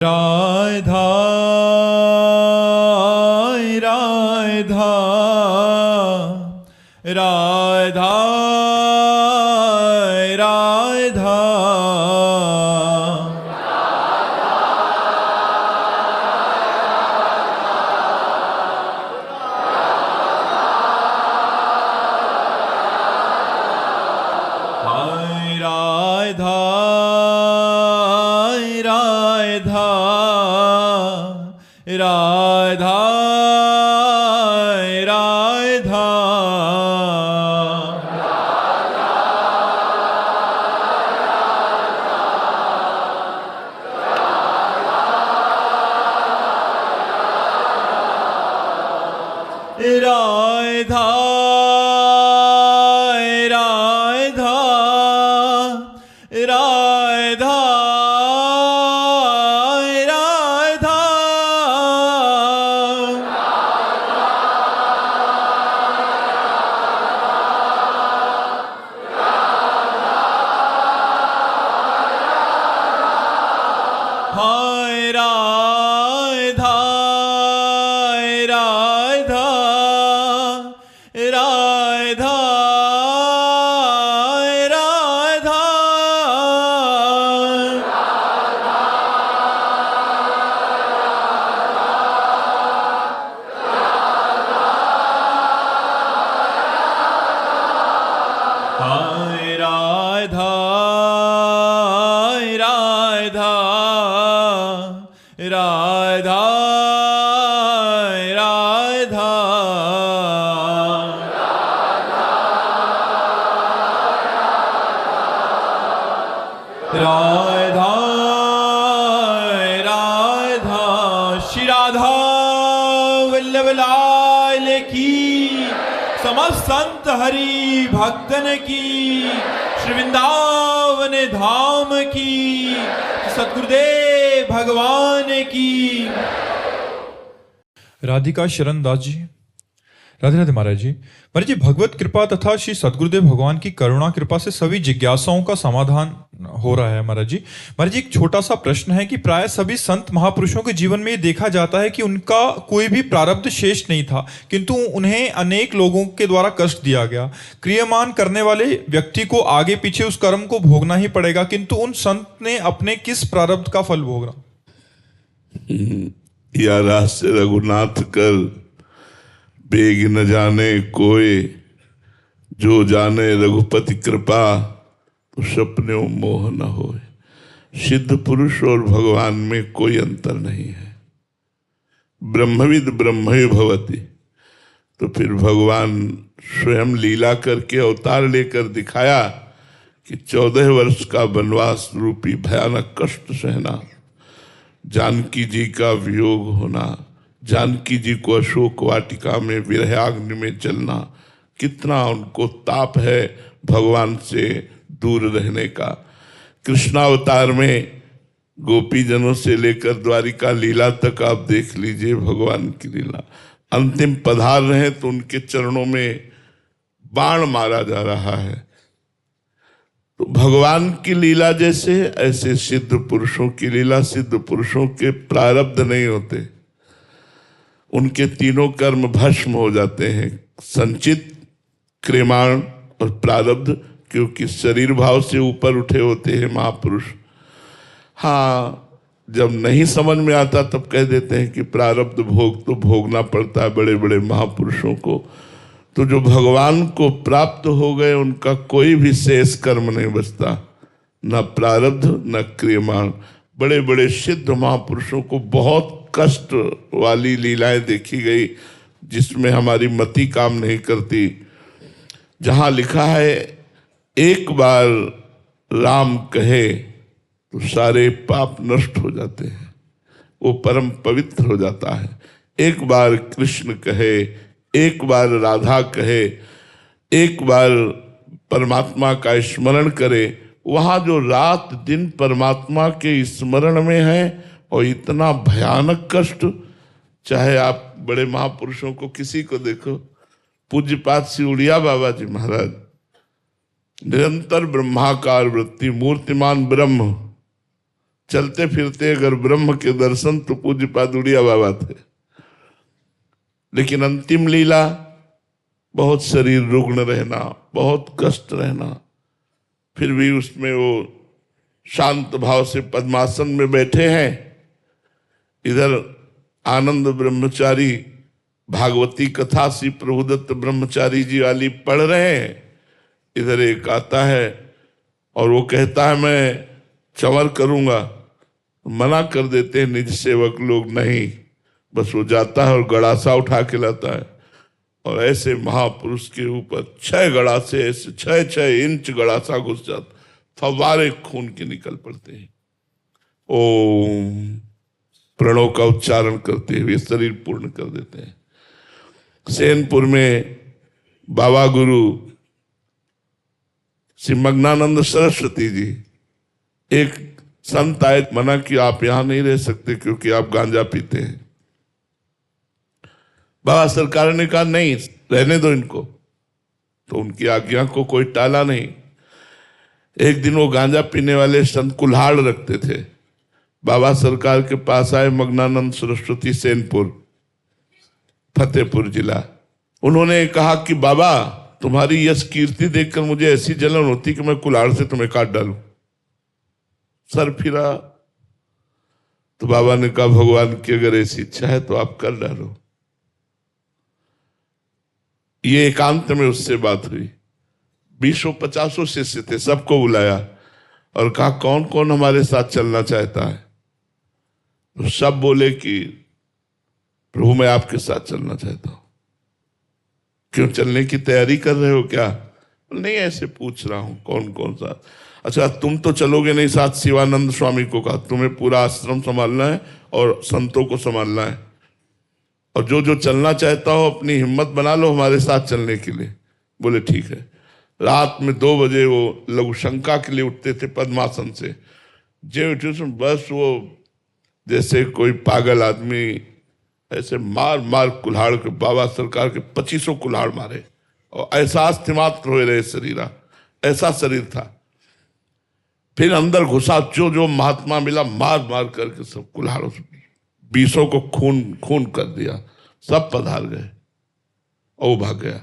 राधा राधा राधा राधा राधा राधा राधा राधा राधा राधा हाय राधा राधा राधा राधा हाय राधा राधा राधा राधा राधा राधा श्री राधा वल्लभ लाल की समस्त संत हरि भक्तन की श्री वृंदावन धाम की सतगुरुदेव भगवान की। राधिका शरण दास जी। राधे राधे महाराज जी। महाराज जी, भगवत कृपा तथा श्री सतगुरुदेव भगवान की करुणा कृपा से सभी जिज्ञासाओं का समाधान हो रहा है। महाराज जी, एक छोटा सा प्रश्न है कि प्राय सभी संत महापुरुषों के जीवन में ये देखा जाता है कि उनका कोई भी प्रारब्ध शेष नहीं था, किंतु उन्हें अनेक लोगों के द्वारा कष्ट दिया गया। क्रियमान करने वाले व्यक्ति को आगे पीछे उस कर्म को भोगना ही पड़ेगा, किंतु उन संत ने अपने किस प्रारब्ध का फल भोगना? या रास रघुनाथ कर बेग न जाने कोई, जो जाने रघुपति कृपा तो सपने मोह न होए। सिद्ध पुरुष और भगवान में कोई अंतर नहीं है। ब्रह्मविद ब्रह्मयो भवति, तो फिर भगवान स्वयं लीला करके अवतार लेकर दिखाया कि 14 वर्ष का वनवास रूपी भयानक कष्ट सहना, जानकी जी का वियोग होना, जानकी जी को अशोक वाटिका में विरहाग्नि में जलना, कितना उनको ताप है भगवान से दूर रहने का। कृष्णावतार में गोपीजनों से लेकर द्वारिका लीला तक आप देख लीजिए भगवान की लीला। अंतिम पधार रहे तो उनके चरणों में बाण मारा जा रहा है। तो भगवान की लीला जैसे ऐसे सिद्ध पुरुषों की लीला। सिद्ध पुरुषों के प्रारब्ध नहीं होते, उनके तीनों कर्म भस्म हो जाते हैं, संचित, क्रियमाण और प्रारब्ध, क्योंकि शरीर भाव से ऊपर उठे होते हैं महापुरुष। हाँ, जब नहीं समझ में आता तब कह देते हैं कि प्रारब्ध भोग तो भोगना पड़ता है बड़े बड़े महापुरुषों को। तो जो भगवान को प्राप्त हो गए उनका कोई भी शेष कर्म नहीं बचता, न प्रारब्ध न क्रियमाण। बड़े बड़े सिद्ध महापुरुषों को बहुत कष्ट वाली लीलाएं देखी गई जिसमें हमारी मति काम नहीं करती। जहाँ लिखा है एक बार राम कहे तो सारे पाप नष्ट हो जाते हैं, वो परम पवित्र हो जाता है। एक बार कृष्ण कहे, एक बार राधा कहे, एक बार परमात्मा का स्मरण करे, वहाँ जो रात दिन परमात्मा के स्मरण में है और इतना भयानक कष्ट, चाहे आप बड़े महापुरुषों को किसी को देखो, पूज्यपाद सिउड़िया बाबा जी महाराज निरंतर ब्रह्माकार वृत्ति, मूर्तिमान ब्रह्म, चलते फिरते अगर ब्रह्म के दर्शन तो पूज्य पादुड़िया बाबा थे, लेकिन अंतिम लीला बहुत शरीर रुग्ण रहना, बहुत कष्ट रहना, फिर भी उसमें वो शांत भाव से पद्मासन में बैठे हैं। इधर आनंद ब्रह्मचारी भागवती कथा श्री प्रभुदत्त ब्रह्मचारी जी वाली पढ़ रहे हैं। इधर एक आता है और वो कहता है मैं चंवर करूंगा, मना कर देते हैं निज सेवक लोग, नहीं, बस वो जाता है और गड़ासा उठा के लाता है और ऐसे महापुरुष के ऊपर 6 गड़ासे, ऐसे 6 इंच गड़ासा घुस जाता, फव्वारे खून के निकल पड़ते हैं। ओम प्रणव का उच्चारण करते हुए शरीर पूर्ण कर देते हैं। सेनपुर में बाबा गुरु श्री मग्नानंद सरस्वती जी, एक संत आए, मना कि आप यहां नहीं रह सकते क्योंकि आप गांजा पीते हैं। बाबा सरकार ने कहा नहीं, रहने दो इनको, तो उनकी आज्ञा को कोई टाला नहीं। एक दिन वो गांजा पीने वाले संत कुल्हाड़ रखते थे, बाबा सरकार के पास आए, मग्नानंद सरस्वती, सेनपुर, फतेहपुर जिला। उन्होंने कहा कि बाबा तुम्हारी यश कीर्ति देखकर मुझे ऐसी जलन होती कि मैं कुल्हाड़ से तुम्हें काट डालूं। सर फिरा तो बाबा ने कहा भगवान की अगर ऐसी इच्छा है तो आप कर डालो। ये एकांत में उससे बात हुई। 20-50 शिष्य थे, सबको बुलाया और कहा कौन कौन हमारे साथ चलना चाहता है। तो सब बोले कि प्रभु मैं आपके साथ चलना चाहता हूं। क्यों, चलने की तैयारी कर रहे हो क्या? नहीं, ऐसे पूछ रहा हूं कौन कौन सा। अच्छा तुम तो चलोगे नहीं साथ? शिवानंद स्वामी को कहा तुम्हें पूरा आश्रम संभालना है और संतों को संभालना है, और जो जो चलना चाहता हो अपनी हिम्मत बना लो हमारे साथ चलने के लिए। बोले ठीक है। रात में 2 बजे वो लघु शंका के लिए उठते थे पद्मासन से, जे उठे बस वो जैसे कोई पागल आदमी ऐसे मार मार कुल्हाड़ के, बाबा सरकार के 2500 कुल्हाड़ मारे और एहसास थे मात्र हो रहे शरीर, ऐसा शरीर था। फिर अंदर घुसा, जो जो महात्मा मिला मार मार करके सब कुल्हाड़ों से 20 को खून खून कर दिया, सब पधार गए और वो भाग गया।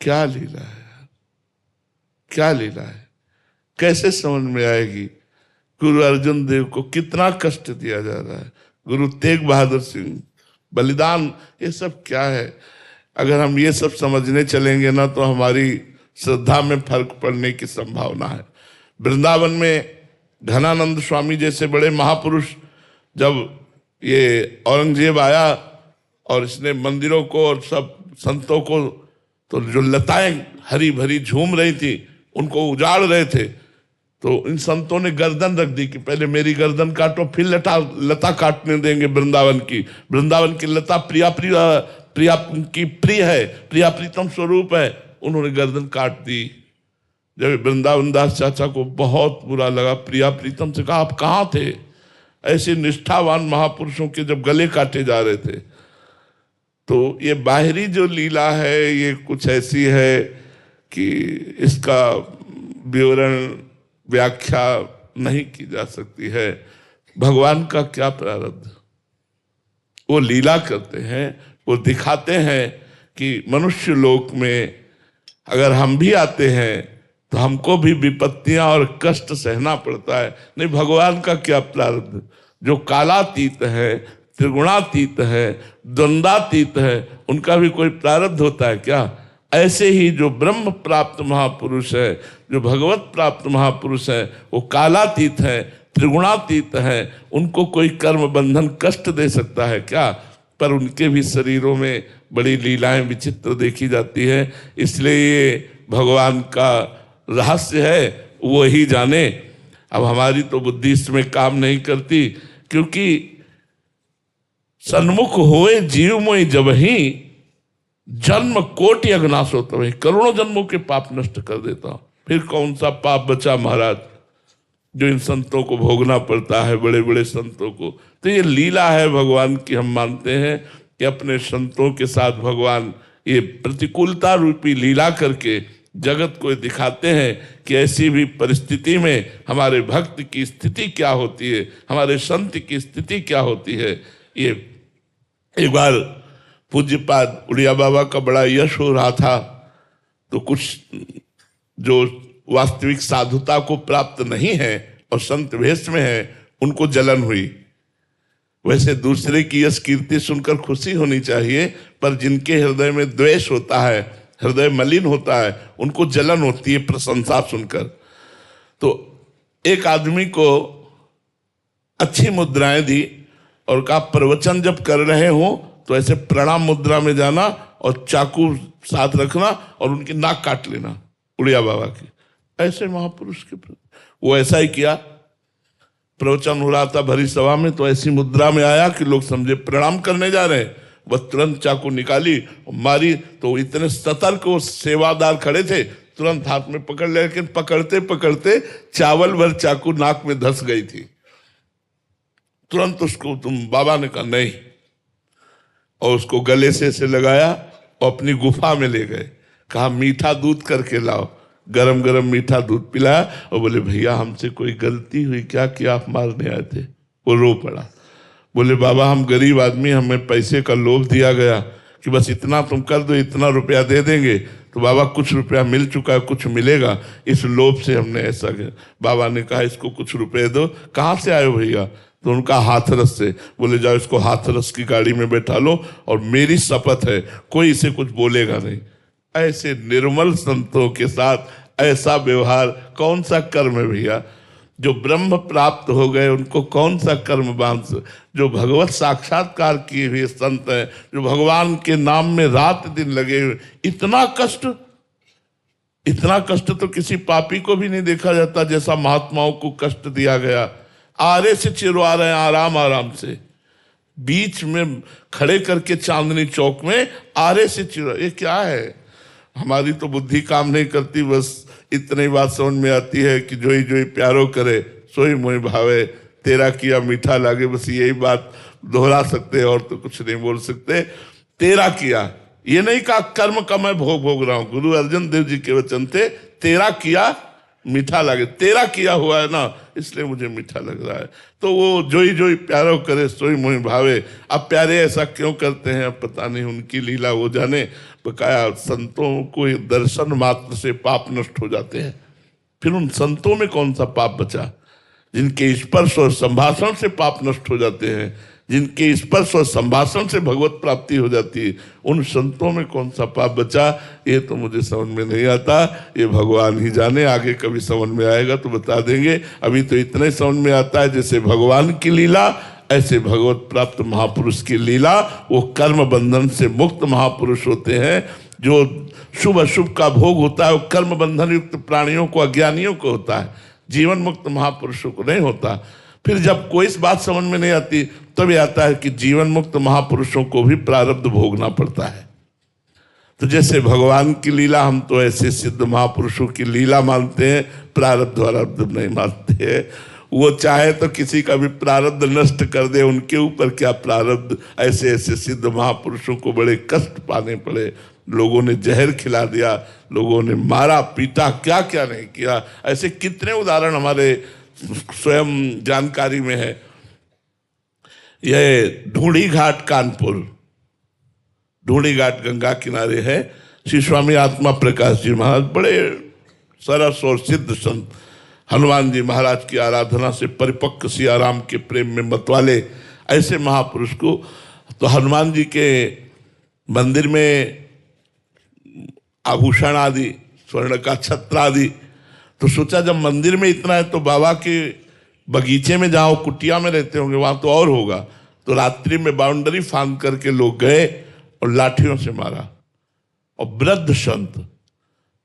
क्या लीला है यार, क्या लीला है, कैसे समझ में आएगी? गुरु अर्जुन देव को कितना कष्ट दिया जा रहा है, गुरु तेग बहादुर सिंह बलिदान, ये सब क्या है? अगर हम ये सब समझने चलेंगे ना तो हमारी श्रद्धा में फर्क पड़ने की संभावना है। वृंदावन में घनानंद स्वामी जैसे बड़े महापुरुष, जब ये औरंगजेब आया और इसने मंदिरों को और सब संतों को, तो जो लताएं हरी भरी झूम रही थी उनको उजाड़ रहे थे, तो इन संतों ने गर्दन रख दी कि पहले मेरी गर्दन काटो फिर लता काटने देंगे वृंदावन की। वृंदावन की लता प्रिया की प्रिय है, प्रिया प्रीतम स्वरूप है। उन्होंने गर्दन काट दी। जब वृंदावन दास चाचा को बहुत बुरा लगा, प्रिया प्रीतम से कहा आप कहाँ थे? ऐसे निष्ठावान महापुरुषों के जब गले काटे जा रहे थे। तो ये बाहरी जो लीला है ये कुछ ऐसी है कि इसका विवरण व्याख्या नहीं की जा सकती है। भगवान का क्या प्रारब्ध, वो लीला करते हैं, वो दिखाते हैं कि मनुष्य लोक में अगर हम भी आते हैं तो हमको भी विपत्तियां और कष्ट सहना पड़ता है। नहीं, भगवान का क्या प्रारब्ध, जो कालातीत है, त्रिगुणातीत है, द्वंद्वातीत है, उनका भी कोई प्रारब्ध होता है क्या? ऐसे ही जो ब्रह्म प्राप्त महापुरुष है, जो भगवत प्राप्त महापुरुष है, वो कालातीत है, त्रिगुणातीत है, उनको कोई कर्म बंधन कष्ट दे सकता है क्या? पर उनके भी शरीरों में बड़ी लीलाएं विचित्र देखी जाती है। इसलिए ये भगवान का रहस्य है, वो ही जाने। अब हमारी तो बुद्धि इसमें काम नहीं करती, क्योंकि सन्मुख होए जीव मोहि जब ही जन्म कोटि अघनाश होता है, करोड़ों जन्मों के पाप नष्ट कर देता हूं। फिर कौन सा पाप बचा महाराज जो इन संतों को भोगना पड़ता है, बड़े बड़े संतों को। तो ये लीला है भगवान की। हम मानते हैं कि अपने संतों के साथ भगवान ये प्रतिकूलता रूपी लीला करके जगत को दिखाते हैं कि ऐसी भी परिस्थिति में हमारे भक्त की स्थिति क्या होती है, हमारे संत की स्थिति क्या होती है। ये एक बार पूज्यपाद उड़िया बाबा का बड़ा यश हो रहा था, तो कुछ जो वास्तविक साधुता को प्राप्त नहीं है और संत वेश में है, उनको जलन हुई। वैसे दूसरे की यश कीर्ति सुनकर खुशी होनी चाहिए, पर जिनके हृदय में द्वेष होता है, हृदय मलिन होता है, उनको जलन होती है प्रशंसा सुनकर। तो एक आदमी को अच्छी मुद्राएं दी और कहा प्रवचन जब कर रहे हो तो ऐसे प्रणाम मुद्रा में जाना और चाकू साथ रखना और उनकी नाक काट लेना, उड़िया बाबा की। ऐसे महापुरुष के वो ऐसा ही किया। प्रवचन हो रहा था भरी सभा में, तो ऐसी मुद्रा में आया कि लोग समझे प्रणाम करने जा रहे हैं। वह तुरंत चाकू निकाली और मारी, तो इतने सतर्क वो सेवादार खड़े थे, तुरंत हाथ में पकड़ ले, लेकिन पकड़ते पकड़ते चावल भर चाकू नाक में धंस गई थी। तुरंत उसको बाबा ने कहा नहीं, और उसको गले से ऐसे लगाया और अपनी गुफा में ले गए। कहा मीठा दूध करके लाओ, गरम गरम मीठा दूध पिलाया और बोले भैया हमसे कोई गलती हुई क्या कि आप मारने आए थे। वो रो पड़ा, बोले बाबा हम गरीब आदमी, हमें पैसे का लोभ दिया गया कि बस इतना तुम कर दो, इतना रुपया दे देंगे। तो बाबा कुछ रुपया मिल चुका है, कुछ मिलेगा, इस लोभ से हमने ऐसा किया। बाबा ने कहा इसको कुछ रुपए दो। कहाँ से आए हो भैया? तो उनका हाथरस से। बोले जाओ इसको हाथरस की गाड़ी में बैठा लो और मेरी शपथ है कोई इसे कुछ बोलेगा नहीं। ऐसे निर्मल संतों के साथ ऐसा व्यवहार, कौन सा कर्म है भैया? जो ब्रह्म प्राप्त हो गए उनको कौन सा कर्म बांध? जो भगवत साक्षात्कार किए हुए संत हैं, जो भगवान के नाम में रात दिन लगे हुए, इतना कष्ट तो किसी पापी को भी नहीं देखा जाता जैसा महात्माओं को कष्ट दिया गया। आरे से चिरवा रहे हैं आराम आराम से, बीच में खड़े करके चांदनी चौक में आरे से चिरवा। ये क्या है? हमारी तो बुद्धि काम नहीं करती, बस इतनी बात समझ में आती है कि जोई जोई प्यारो करे सोई मोई भावे, तेरा किया मीठा लागे। बस यही बात दोहरा सकते और तो कुछ नहीं बोल सकते। तेरा किया, ये नहीं कहा कर्म का मैं भोग रहा हूं। गुरु अर्जन देव जी के वचन थे, तेरा किया मीठा लगे, तेरा किया हुआ है ना इसलिए मुझे मीठा लग रहा है। तो वो जोई जोई प्यारो करे सोई मोई भावे। अब प्यारे ऐसा क्यों करते हैं अब पता नहीं, उनकी लीला वो जाने। बकाया संतों को दर्शन मात्र से पाप नष्ट हो जाते हैं। फिर उन संतों में कौन सा पाप बचा? जिनके स्पर्श और संभाषण से पाप नष्ट हो जाते हैं, जिनके स्पर्श और संभाषण से भगवत प्राप्ति हो जाती है, उन संतों में कौन सा पाप बचा? ये तो मुझे समझ में नहीं आता, ये भगवान ही जाने। आगे कभी समझ में आएगा तो बता देंगे। अभी तो इतने समझ में आता है जैसे भगवान की लीला, ऐसे भगवत प्राप्त महापुरुष की लीला। वो कर्म बंधन से मुक्त महापुरुष होते हैं। जो शुभ अशुभ का भोग होता है वो कर्म बंधन युक्त प्राणियों को, अज्ञानियों को होता है, जीवन मुक्त महापुरुषों को नहीं होता। फिर जब कोई इस बात समझ में नहीं आती तब आता है कि जीवन मुक्त महापुरुषों को भी प्रारब्ध भोगना पड़ता है। तो जैसे भगवान की लीला, हम तो ऐसे सिद्ध महापुरुषों की लीला मानते हैं, प्रारब्ध वारब्ध नहीं मानते हैं। वो चाहे तो किसी का भी प्रारब्ध नष्ट कर दे, उनके ऊपर क्या प्रारब्ध। ऐसे ऐसे सिद्ध महापुरुषों को बड़े कष्ट पाने पड़े। लोगों ने जहर खिला दिया, लोगों ने मारा पीटा, क्या क्या नहीं किया। ऐसे कितने उदाहरण हमारे स्वयं जानकारी में है। यह ढूंढी घाट कानपुर, ढूंढी घाट गंगा किनारे है। श्री स्वामी आत्मा प्रकाश जी महाराज बड़े सरस और सिद्ध संत, हनुमान जी महाराज की आराधना से परिपक्व सियाराम के प्रेम में मतवाले ऐसे महापुरुष को, तो हनुमान जी के मंदिर में आभूषण आदि, स्वर्ण का छत्र आदि, तो सोचा जब मंदिर में इतना है तो बाबा के बगीचे में जहाँ कुटिया में रहते होंगे वहाँ तो और होगा। तो रात्रि में बाउंड्री फांद करके लोग गए और लाठियों से मारा। और वृद्ध संत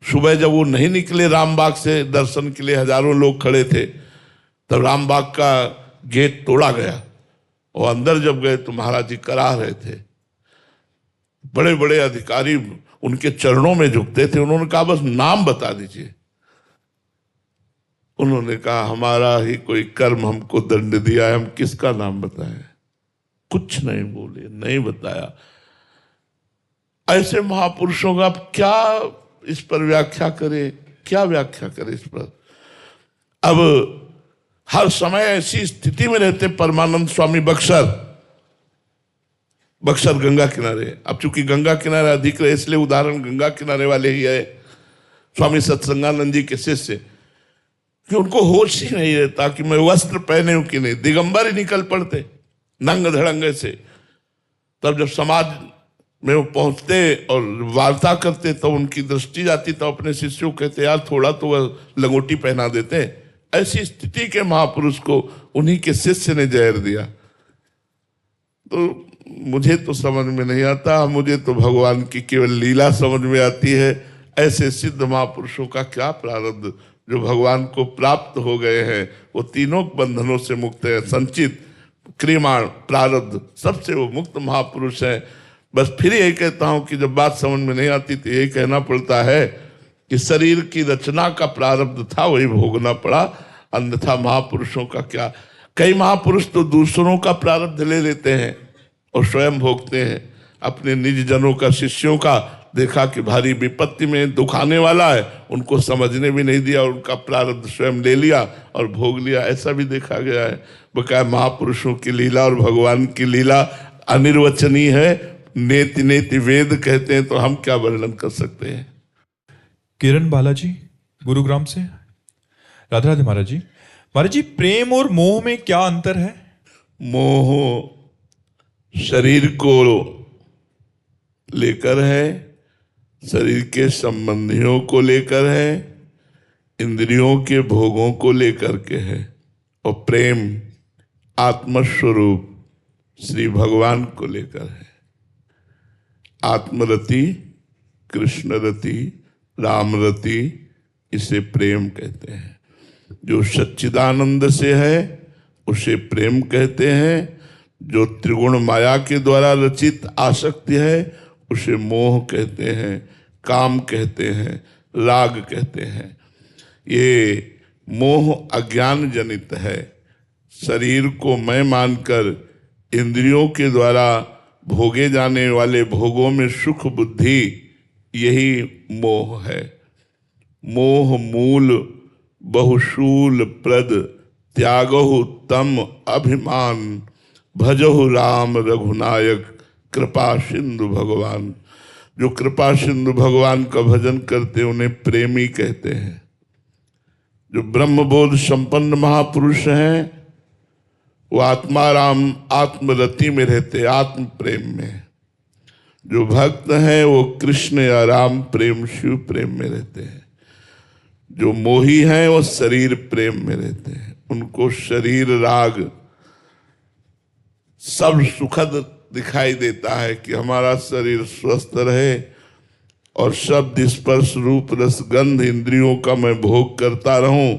सुबह जब वो नहीं निकले रामबाग से दर्शन के लिए, हजारों लोग खड़े थे, तब रामबाग का गेट तोड़ा गया और अंदर जब गए तो महाराज जी करा रहे थे। बड़े बड़े अधिकारी उनके चरणों में झुकते थे। उन्होंने कहा बस नाम बता दीजिए। उन्होंने कहा हमारा ही कोई कर्म हमको दंड दिया है, हम किसका नाम बताएं? कुछ नहीं बोले, नहीं बताया। ऐसे महापुरुषों का क्या इस पर व्याख्या करे, क्या व्याख्या करे इस पर। अब हर समय ऐसी स्थिति में रहते परमानंद स्वामी बक्सर गंगा किनारे। अब चूंकि गंगा किनारे अधिक रहे इसलिए उदाहरण गंगा किनारे वाले ही है। स्वामी सत्संगानंद जी के शिष्य कि उनको होश ही नहीं रहता कि मैं वस्त्र पहने हूं कि नहीं, दिगंबर ही निकल पड़ते नंग धड़ंगे से। तब जब समाज में वो पहुंचते और वार्ता करते तो उनकी दृष्टि जाती, तो अपने शिष्यों कहते यार थोड़ा तो वह लंगोटी पहना देते। ऐसी स्थिति के महापुरुष को उन्हीं के शिष्य ने जहर दिया। तो मुझे तो समझ में नहीं आता, मुझे तो भगवान की केवल लीला समझ में आती है। ऐसे सिद्ध महापुरुषों का क्या प्रारब्ध, जो भगवान को प्राप्त हो गए हैं वो तीनों बंधनों से मुक्त है। संचित, क्रियमाण, प्रारब्ध, सबसे वो मुक्त महापुरुष है। बस फिर यही कहता हूं कि जब बात समझ में नहीं आती तो यही कहना पड़ता है कि शरीर की रचना का प्रारब्ध था वही भोगना पड़ा, अन्यथा महापुरुषों का क्या। कई महापुरुष तो दूसरों का प्रारब्ध ले लेते हैं और स्वयं भोगते हैं। अपने निज जनों का, शिष्यों का देखा कि भारी विपत्ति में दुख आने वाला है, उनको समझने भी नहीं दिया, उनका प्रारब्ध स्वयं ले लिया और भोग लिया। ऐसा भी देखा गया है। बकाया महापुरुषों की लीला और भगवान की लीला अनिर्वचनीय है। नेति नेति वेद कहते हैं, तो हम क्या वर्णन कर सकते हैं। किरण बालाजी गुरुग्राम से। राधे राधे महाराज जी। महाराज जी, प्रेम और मोह में क्या अंतर है? मोह शरीर को लेकर है, शरीर के संबंधियों को लेकर है, इंद्रियों के भोगों को लेकर के है। और प्रेम आत्मस्वरूप श्री भगवान को लेकर है। आत्मरति, कृष्णरति, रामरति, इसे प्रेम कहते हैं। जो सच्चिदानंद से है उसे प्रेम कहते हैं। जो त्रिगुण माया के द्वारा रचित आसक्ति है उसे मोह कहते हैं, काम कहते हैं, राग कहते हैं। ये मोह अज्ञान जनित है। शरीर को मैं मानकर इंद्रियों के द्वारा भोगे जाने वाले भोगों में सुख बुद्धि, यही मोह है। मोह मूल बहुशूल प्रद त्यागहु तम अभिमान, भजहु राम रघुनायक कृपा सिंधु भगवान। जो कृपा सिंधु भगवान का भजन करते उन्हें प्रेमी कहते हैं। जो ब्रह्मबोध संपन्न महापुरुष हैं वो आत्माराम आत्मरति में रहते, आत्म प्रेम में। जो भक्त हैं वो कृष्ण या राम प्रेम, शिव प्रेम में रहते हैं। जो मोही हैं वो शरीर प्रेम में रहते हैं। उनको शरीर राग सब सुखद दिखाई देता है कि हमारा शरीर स्वस्थ रहे और शब्द स्पर्श रूप रस गंध इंद्रियों का मैं भोग करता रहूं।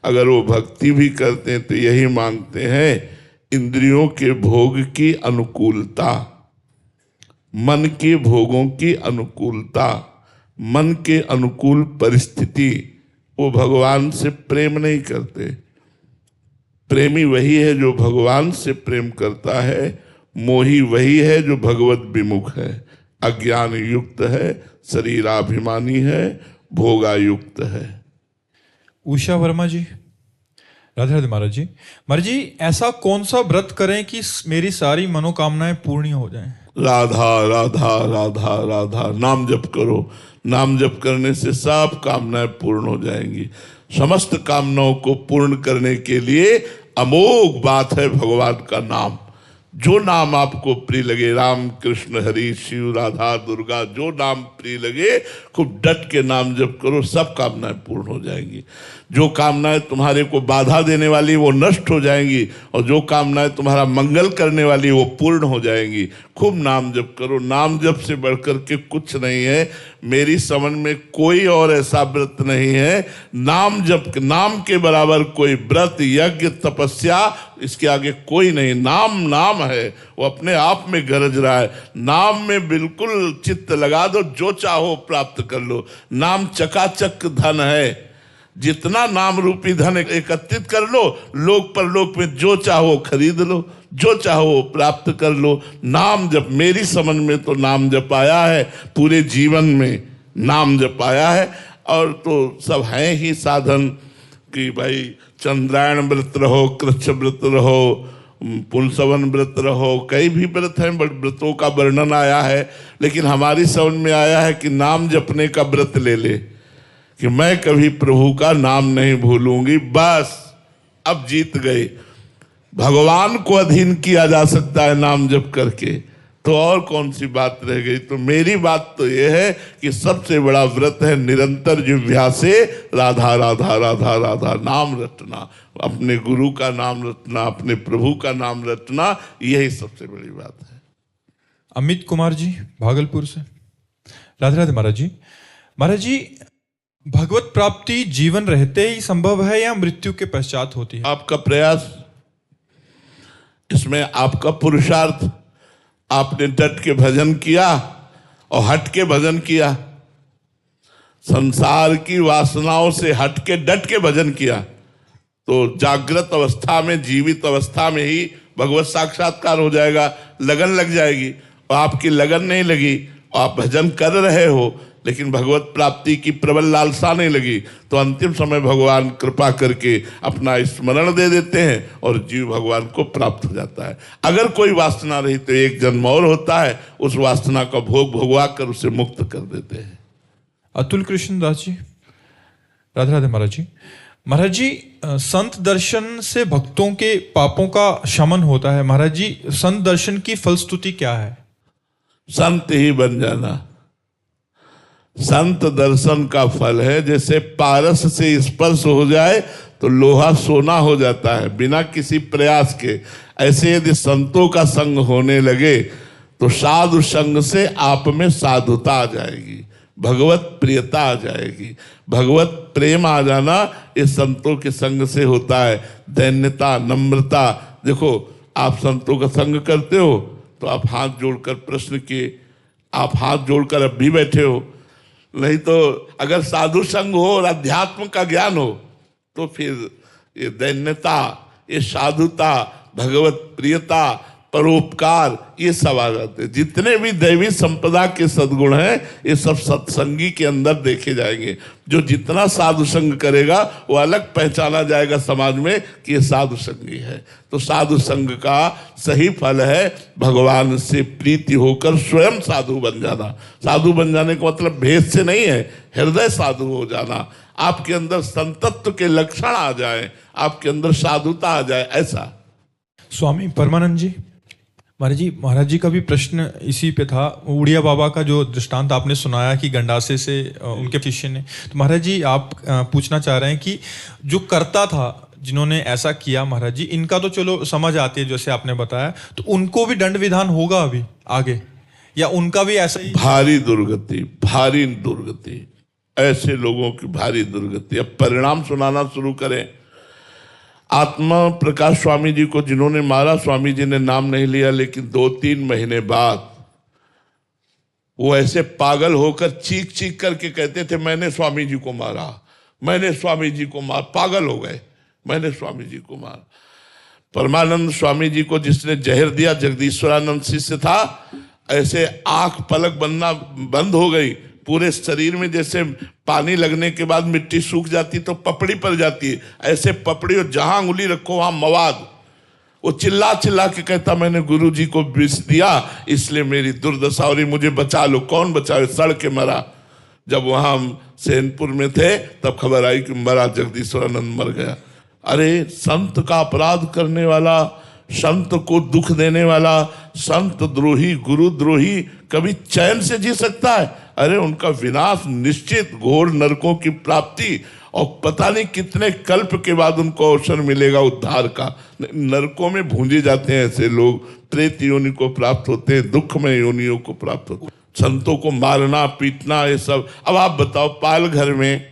अगर वो भक्ति भी करते हैं तो यही मांगते हैं, इंद्रियों के भोग की अनुकूलता, मन के भोगों की अनुकूलता, मन के अनुकूल परिस्थिति। वो भगवान से प्रेम नहीं करते। प्रेमी वही है जो भगवान से प्रेम करता है। मोही वही है जो भगवत विमुख है, अज्ञान युक्त है, शरीराभिमानी है, भोगायुक्त है। उषा वर्मा जी। राधे राधे महाराज जी। महाराज जी, ऐसा कौन सा व्रत करें कि मेरी सारी मनोकामनाएं पूर्ण हो जाएं? राधा राधा राधा राधा नाम जप करो। नाम जप करने से सब कामनाएं पूर्ण हो जाएंगी। समस्त कामनाओं को पूर्ण करने के लिए अमोघ बात है भगवान का नाम। जो नाम आपको प्रिय लगे, राम कृष्ण हरि शिव राधा दुर्गा, जो नाम प्रिय लगे खूब डट के नाम जप करो, सब कामनाएं पूर्ण हो जाएंगी। जो कामनाएं तुम्हारे को बाधा देने वाली वो नष्ट हो जाएंगी और जो कामनाएं तुम्हारा मंगल करने वाली वो पूर्ण हो जाएंगी। खूब नाम जप करो। नाम जप से बढ़कर के कुछ नहीं है। मेरी समझ में कोई और ऐसा व्रत नहीं है। नाम जप, नाम के बराबर कोई व्रत, यज्ञ, तपस्या, इसके आगे कोई नहीं। नाम नाम है, वो अपने आप में गरज रहा है। नाम में बिल्कुल चित्त लगा दो, जो चाहो प्राप्त कर लो। नाम चकाचक धन है। जितना नाम रूपी धन एकत्रित कर लो, लोक परलोक में जो चाहो खरीद लो, जो चाहो प्राप्त कर लो। नाम जप, मेरी समझ में तो नाम जप आया है पूरे जीवन में। नाम जप आया है। और तो सब हैं ही साधन कि भाई चंद्रायण व्रत रहो, कृच्छ व्रत रहो, पुंसवन व्रत रहो, कई भी व्रत हैं, व्रतों का वर्णन आया है। लेकिन हमारी समझ में आया है कि नाम जपने का व्रत ले ले कि मैं कभी प्रभु का नाम नहीं भूलूंगी, बस अब जीत गए। भगवान को अधीन किया जा सकता है नाम जप करके, तो और कौन सी बात रह गई। तो मेरी बात तो यह है कि सबसे बड़ा व्रत है निरंतर जिह्वा से राधा राधा राधा राधा नाम रटना, अपने गुरु का नाम रटना, अपने प्रभु का नाम रटना, यही सबसे बड़ी बात है। अमित कुमार जी भागलपुर से। राधे राधे महाराज जी। महाराज जी, भगवत प्राप्ति जीवन रहते ही संभव है या मृत्यु के पश्चात होती है? आपका प्रयास, इसमें आपका पुरुषार्थ, आपने डट के भजन किया और हट के भजन किया, संसार की वासनाओं से हट के डट के भजन किया, तो जागृत अवस्था में, जीवित अवस्था में ही भगवत साक्षात्कार हो जाएगा। लगन लग जाएगी, और आपकी लगन नहीं लगी, आप भजन कर रहे हो लेकिन भगवत प्राप्ति की प्रबल लालसा नहीं लगी, तो अंतिम समय भगवान कृपा करके अपना स्मरण दे देते हैं और जीव भगवान को प्राप्त हो जाता है। अगर कोई वासना रही तो एक जन्म और होता है, उस वासना का भोग भोगवा कर उसे मुक्त कर देते हैं। अतुल कृष्ण दास जी। राधे राधे महाराज जी। महाराज जी, संत दर्शन से भक्तों के पापों का शमन होता है। महाराज जी, संत दर्शन की फलस्तुति क्या है? संत ही बन जाना संत दर्शन का फल है। जैसे पारस से स्पर्श हो जाए तो लोहा सोना हो जाता है बिना किसी प्रयास के, ऐसे यदि संतों का संग होने लगे तो साधु संग से आप में साधुता आ जाएगी, भगवत प्रियता आ जाएगी। भगवत प्रेम आ जाना ये संतों के संग से होता है। दैन्यता, नम्रता। देखो, आप संतों का संग करते हो तो आप हाथ जोड़कर प्रश्न किए, आप हाथ जोड़कर अब भी बैठे हो। नहीं तो अगर साधु संग हो और अध्यात्म का ज्ञान हो तो फिर ये दैन्यता, ये साधुता, भगवत प्रियता, परोपकार, ये सब आ जाते हैं। जितने भी दैवी संपदा के सद्गुण हैं ये सब सत्संगी के अंदर देखे जाएंगे। जो जितना साधु संग करेगा वो अलग पहचाना जाएगा समाज में कि ये साधु संगी है। तो साधु संग का सही फल है भगवान से प्रीति होकर स्वयं साधु बन जाना। साधु बन जाने का मतलब भेद से नहीं है, हृदय साधु हो जाना, आपके अंदर संतत्व के लक्षण आ जाए, आपके अंदर साधुता आ जाए, ऐसा। स्वामी परमानंद जी। महाराज जी का भी प्रश्न इसी पे था। उड़िया बाबा का जो दृष्टांत आपने सुनाया कि गंडासे से उनके शिष्य ने, तो महाराज जी आप पूछना चाह रहे हैं कि जो करता था, जिन्होंने ऐसा किया, महाराज जी इनका तो चलो समझ आती है जैसे आपने बताया, तो उनको भी दंड विधान होगा अभी आगे, या उनका भी ऐसा ही? भारी दुर्गति, भारी दुर्गति, ऐसे लोगों की भारी दुर्गति। अब परिणाम सुनाना शुरू करें। आत्मा प्रकाश स्वामी जी को जिन्होंने मारा, स्वामी जी ने नाम नहीं लिया, लेकिन 2-3 महीने बाद वो ऐसे पागल होकर चीख चीख करके कहते थे मैंने स्वामी जी को मारा, मैंने स्वामी जी को मारा। पागल हो गए, मैंने स्वामी जी को मारा। परमानंद स्वामी जी को जिसने जहर दिया, जगदीश्वरानंद शिष्य था, ऐसे आंख पलक बनना बंद हो गई, पूरे शरीर में जैसे पानी लगने के बाद मिट्टी सूख जाती तो पपड़ी पड़ जाती है, ऐसे पपड़ी, और जहां उंगली रखो वहां मवाद। वो चिल्ला चिल्ला के कहता मैंने गुरु जी को विष दिया इसलिए मेरी दुर्दशा हो रही, मुझे बचा लो। कौन बचाए? सड़ के मरा। जब वहां हम सैनपुर में थे तब खबर आई कि मरा, जगदीश्वरानंद मर गया। अरे संत का अपराध करने वाला, संत को दुख देने वाला, संत द्रोही, गुरु द्रोही कभी चैन से जी सकता है? अरे उनका विनाश निश्चित, घोर नरकों की प्राप्ति, और पता नहीं कितने कल्प के बाद उनको अवसर मिलेगा उद्धार का। नरकों में भूंजे जाते हैं ऐसे लोग, प्रेत योनि को प्राप्त होते हैं, दुखमय योनियों को प्राप्त होते हैं। संतों को मारना पीटना ये सब। अब आप बताओ, पाल घर में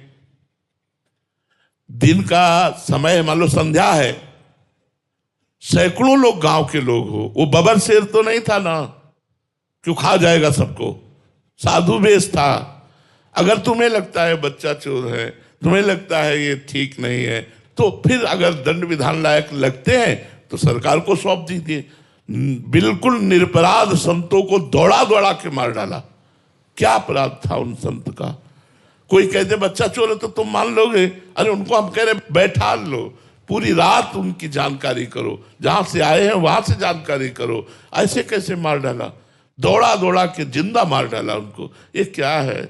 दिन का समय, मान लो संध्या है, सैकड़ों लोग गांव के लोग हो, वो बबर शेर तो नहीं था ना, क्यों खा जाएगा सबको। साधु वेश था। अगर तुम्हें लगता है बच्चा चोर है, तुम्हें लगता है ये ठीक नहीं है, तो फिर अगर दंड विधान लायक लगते हैं तो सरकार को सौंप दीजिए। बिल्कुल निरपराध संतों को दौड़ा दौड़ा के मार डाला। क्या अपराध था उन संत का? कोई कहते बच्चा चोर है तो तुम मान लोगे? अरे उनको हम कह रहे बैठा लो, पूरी रात उनकी जानकारी करो, जहां से आए हैं वहां से जानकारी करो। ऐसे कैसे मार डाला? दौड़ा दौड़ा के जिंदा मार डाला उनको। ये क्या है?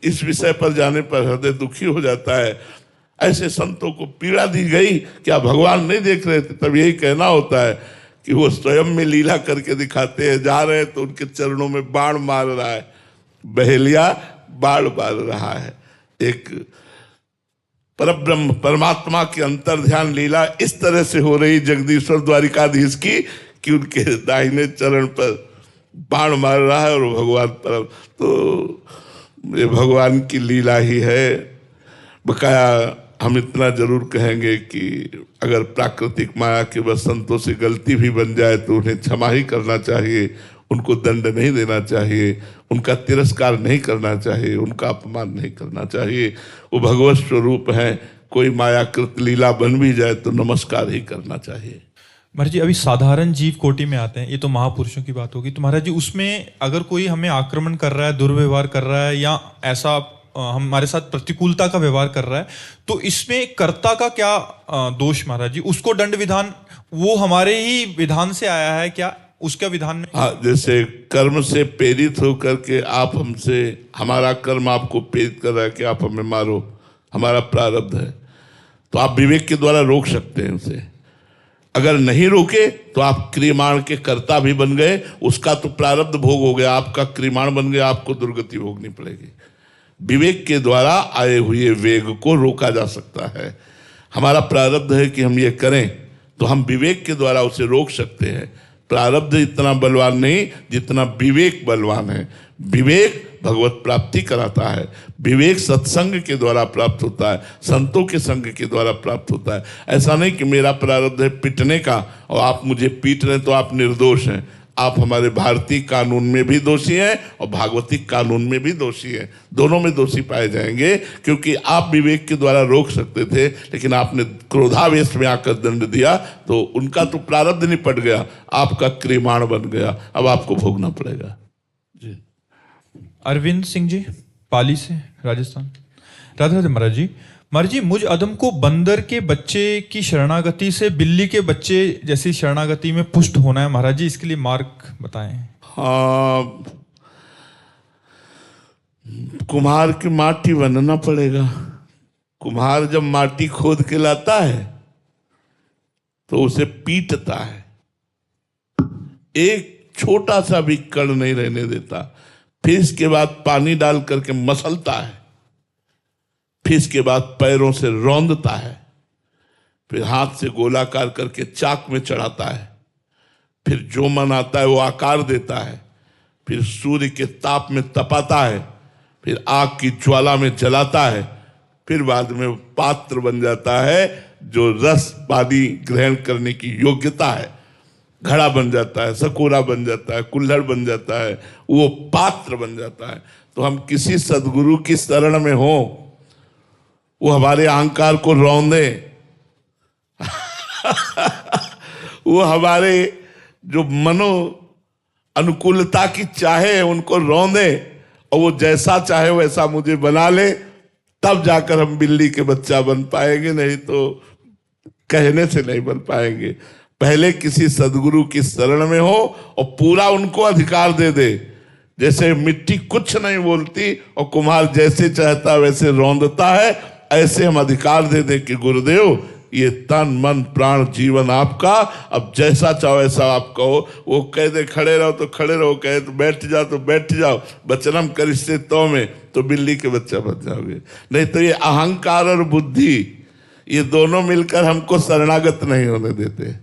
इस विषय पर जाने पर हृदय दुखी हो जाता है। ऐसे संतों को पीड़ा दी गई, क्या भगवान नहीं देख रहे थे? तब यही कहना होता है कि वो स्वयं में लीला करके दिखाते हैं। जा रहे हैं तो उनके चरणों में बाण मार रहा है, बहेलिया बाण मार रहा है। एक परब्रह्म परमात्मा की अंतर ध्यान लीला इस तरह से हो रही जगदीश्वर द्वारिकाधीश की कि उनके दाहिने चरण पर बाण मार रहा है और भगवान पर। तो ये भगवान की लीला ही है। बकाया हम इतना जरूर कहेंगे कि अगर प्राकृतिक माया के बस संतों से गलती भी बन जाए तो उन्हें क्षमा ही करना चाहिए, उनको दंड नहीं देना चाहिए, उनका तिरस्कार नहीं करना चाहिए, उनका अपमान नहीं करना चाहिए। वो भगवत स्वरूप हैं। कोई मायाकृत लीला बन भी जाए तो नमस्कार ही करना चाहिए। महाराज जी अभी साधारण जीव कोटि में आते हैं, ये तो महापुरुषों की बात होगी। तो महाराज जी उसमें अगर कोई हमें आक्रमण कर रहा है, दुर्व्यवहार कर रहा है या ऐसा हमारे साथ प्रतिकूलता का व्यवहार कर रहा है, तो इसमें कर्ता का क्या दोष महाराज जी? उसको दंड विधान वो हमारे ही विधान से आया है क्या? उसका विधान में हाँ, जैसे कर्म से प्रेरित होकर के आप हमसे, हमारा कर्म आपको प्रेरित कर रहा है कि आप हमें मारो, हमारा प्रारब्ध है, तो आप विवेक के द्वारा रोक सकते हैं उसे। अगर नहीं रोके तो आप क्रियमाण के कर्ता भी बन गए, उसका तो प्रारब्ध भोग हो गया, आपका क्रियमाण बन गया, आपको दुर्गति भोगनी पड़ेगी। विवेक के द्वारा आए हुए वेग को रोका जा सकता है। हमारा प्रारब्ध है कि हम ये करें, तो हम विवेक के द्वारा उसे रोक सकते हैं। प्रारब्ध इतना बलवान नहीं जितना विवेक बलवान है। विवेक भगवत प्राप्ति कराता है, विवेक सत्संग के द्वारा प्राप्त होता है, संतों के संग के द्वारा प्राप्त होता है। ऐसा नहीं कि मेरा प्रारब्ध है पिटने का और आप मुझे पीट रहे तो आप निर्दोष हैं। आप हमारे भारतीय कानून में भी दोषी हैं और भागवतिक कानून में भी दोषी हैं, दोनों में दोषी पाए जाएंगे। क्योंकि आप विवेक के द्वारा रोक सकते थे, लेकिन आपने क्रोधावेश में आकर दंड दिया तो उनका तो प्रारब्ध निपट गया, आपका क्रियमाण बन गया, अब आपको भोगना पड़ेगा। जी अरविंद सिंह जी पाली से, राजस्थान। राधे राधे महाराज जी। महाराज जी मुझ अदम को बंदर के बच्चे की शरणागति से बिल्ली के बच्चे जैसी शरणागति में पुष्ट होना है महाराज जी, इसके लिए मार्ग बताएं। हाँ, कुम्हार की माटी बनना पड़ेगा। कुम्हार जब माटी खोद के लाता है तो उसे पीटता है, एक छोटा सा भी कण नहीं रहने देता। फिर इसके बाद पानी डाल करके मसलता है, फिर इसके बाद पैरों से रौंदता है, फिर हाथ से गोलाकार करके चाक में चढ़ाता है, फिर जो मन आता है वो आकार देता है, फिर सूर्य के ताप में तपाता है, फिर आग की ज्वाला में जलाता है, फिर बाद में पात्र बन जाता है जो रस पानी ग्रहण करने की योग्यता है। घड़ा बन जाता है, सकोरा बन जाता है, कुल्हड़ बन जाता है, वो पात्र बन जाता है। तो हम किसी सदगुरु की शरण में हो, वो हमारे अहंकार को रौंदे वो हमारे जो मनो अनुकूलता की चाहे उनको रौंदे और वो जैसा चाहे वैसा मुझे बना ले, तब जाकर हम बिल्ली के बच्चा बन पाएंगे, नहीं तो कहने से नहीं बन पाएंगे। पहले किसी सदगुरु की शरण में हो और पूरा उनको अधिकार दे दे। जैसे मिट्टी कुछ नहीं बोलती और कुम्हार जैसे चाहता वैसे रौंदता है, ऐसे हम अधिकार दे दें कि गुरुदेव ये तन मन प्राण जीवन आपका, अब जैसा चाहो ऐसा आप कहो। वो कह दे खड़े रहो तो खड़े रहो, कहे तो बैठ जाओ तो बैठ जाओ, वचनम करिष्ये तो में, तो बिल्ली के बच्चा बन जाओगे। नहीं तो ये अहंकार और बुद्धि ये दोनों मिलकर हमको शरणागत नहीं होने देते।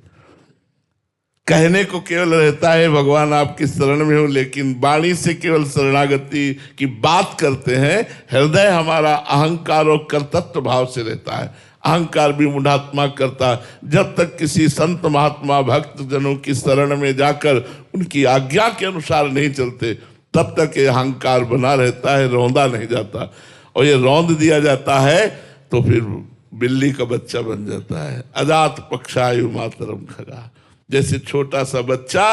कहने को केवल रहता है भगवान आपकी शरण में हो, लेकिन वाणी से केवल शरणागति की बात करते हैं। हृदय हमारा अहंकार और कर्तृत्व भाव से रहता है। अहंकार भी मूढ़ात्मा करता है। जब तक किसी संत महात्मा भक्त जनों की शरण में जाकर उनकी आज्ञा के अनुसार नहीं चलते, तब तक ये अहंकार बना रहता है, रौंदा नहीं जाता। और ये रौंद दिया जाता है तो फिर बिल्ली का बच्चा बन जाता है। अजात पक्षायु मातरम खगा। जैसे छोटा सा बच्चा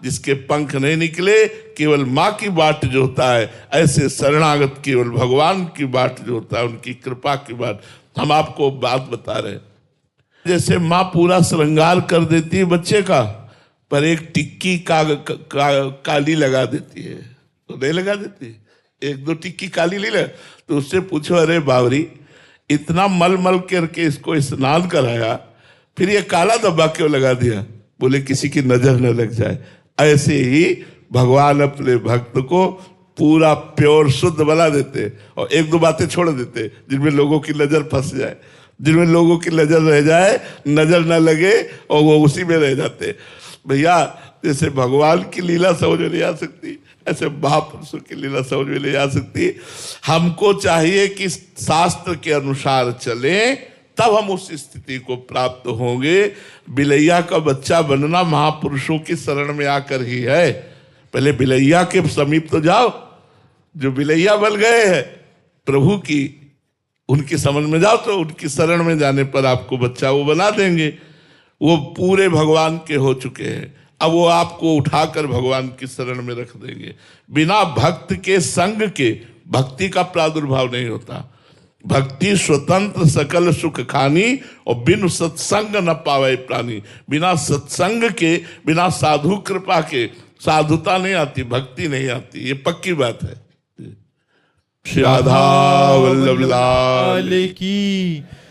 जिसके पंख नहीं निकले, केवल माँ की बाट जो होता है, ऐसे शरणागत केवल भगवान की बाट जो होता है, उनकी कृपा की बाट। हम आपको बात बता रहे हैं, जैसे माँ पूरा श्रृंगार कर देती है बच्चे का, पर एक टिक्की काली लगा देती है, तो नहीं लगा देती, एक दो टिक्की काली ले ले, तो उससे पूछो, अरे बावरी इतना मल मल करके इसको स्नान कराया, फिर ये काला धब्बा क्यों लगा दिया? बोले किसी की नजर न लग जाए। ऐसे ही भगवान अपने भक्त को पूरा प्योर शुद्ध बना देते और एक दो बातें छोड़ देते जिनमें लोगों की नजर फंस जाए, जिनमें लोगों की नजर रह जाए, नजर न लगे और वो उसी में रह जाते। भैया जैसे भगवान की लीला समझ में नहीं आ सकती, ऐसे महापुरुषों की लीला समझ में नहीं आ सकती। हमको चाहिए कि शास्त्र के अनुसार चले, तब हम उस स्थिति को प्राप्त होंगे। बिलैया का बच्चा बनना महापुरुषों की शरण में आकर ही है। पहले बिलैया के समीप तो जाओ, जो बिलैया बन गए हैं प्रभु की, उनकी समझ में जाओ, तो उनकी शरण में जाने पर आपको बच्चा वो बना देंगे। वो पूरे भगवान के हो चुके हैं, अब वो आपको उठाकर भगवान की शरण में रख देंगे। बिना भक्त के संग के भक्ति का प्रादुर्भाव नहीं होता। भक्ति स्वतंत्र सकल सुख खानी, और बिन सत्संग न पावे प्राणी। बिना सत्संग के, बिना साधु कृपा के साधुता नहीं आती, भक्ति नहीं आती, ये पक्की बात है। श्री राधा वल्लभ लाल की